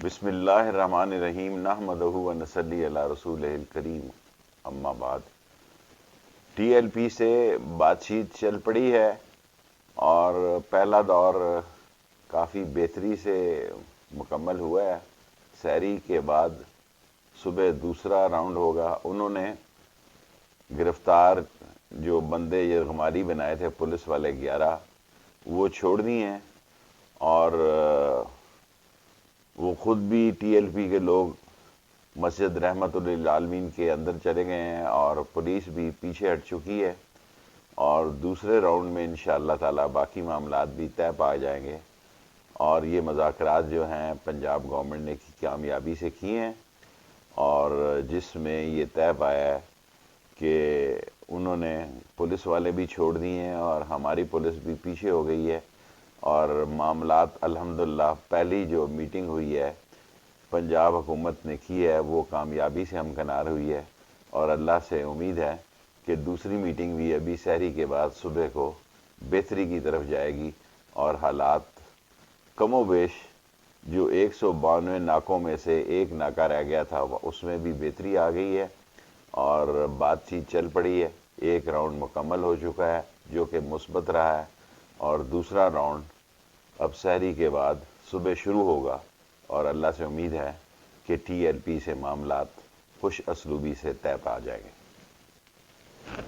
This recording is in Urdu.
بسم اللہ الرحمن الرحیم نحمدہ و نصلی علی رسولہ الکریم اما بعد۔ ٹی ایل پی سے بات چیت چل پڑی ہے اور پہلا دور کافی بہتری سے مکمل ہوا ہے۔ سحری کے بعد صبح دوسرا راؤنڈ ہوگا۔ انہوں نے گرفتار جو بندے یرغمالی بنائے تھے پولیس والے 11 وہ چھوڑ دی ہیں، اور وہ خود بھی ٹی ایل پی کے لوگ مسجد رحمت للعالمین کے اندر چلے گئے ہیں اور پولیس بھی پیچھے ہٹ چکی ہے، اور دوسرے راؤنڈ میں انشاءاللہ تعالی باقی معاملات بھی طے پا جائیں گے۔ اور یہ مذاکرات جو ہیں پنجاب گورنمنٹ نے کامیابی سے کیے ہیں، اور جس میں یہ طے پایا ہے کہ انہوں نے پولیس والے بھی چھوڑ دیے ہیں اور ہماری پولیس بھی پیچھے ہو گئی ہے، اور معاملات الحمدللہ پہلی جو میٹنگ ہوئی ہے پنجاب حکومت نے کی ہے وہ کامیابی سے ہمکنار ہوئی ہے، اور اللہ سے امید ہے کہ دوسری میٹنگ بھی ابھی سحری کے بعد صبح کو بہتری کی طرف جائے گی، اور حالات کم و بیش جو 192 ناکوں میں سے ایک ناکہ رہ گیا تھا اس میں بھی بہتری آ گئی ہے، اور بات چیت چل پڑی ہے۔ ایک راؤنڈ مکمل ہو چکا ہے جو کہ مثبت رہا ہے، اور دوسرا راؤنڈ اب سحری کے بعد صبح شروع ہوگا، اور اللہ سے امید ہے کہ ٹی ایل پی سے معاملات خوش اسلوبی سے طے پا جائیں گے۔